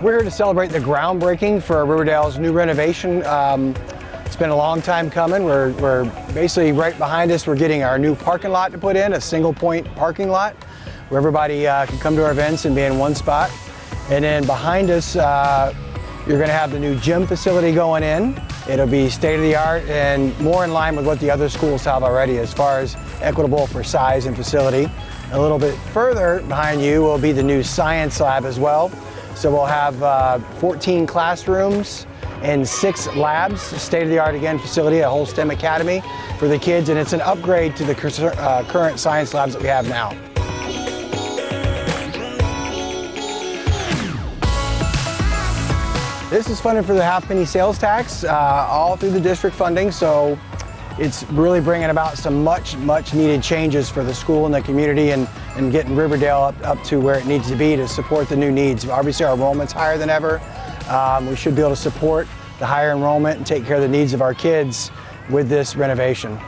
We're here to celebrate the groundbreaking for Riverdale's new renovation. It's been a long time coming. We're basically right behind us. We're getting our new parking lot to put in, a single point parking lot where everybody can come to our events and be in one spot. And then behind us, you're going to have the new gym facility going in. It'll be state of the art and more in line with what the other schools have already as far as equitable for size and facility. A little bit further behind you will be the new science lab as well. So we'll have 14 classrooms and 6 labs, state-of-the-art again facility, a whole STEM academy for the kids, and it's an upgrade to the current science labs that we have now. This is funded for the half-penny sales tax, all through the district funding, so it's really bringing about some much needed changes for the school and the community and getting Riverdale up to where it needs to be to support the new needs. Obviously our enrollment's higher than ever. We should be able to support the higher enrollment and take care of the needs of our kids with this renovation.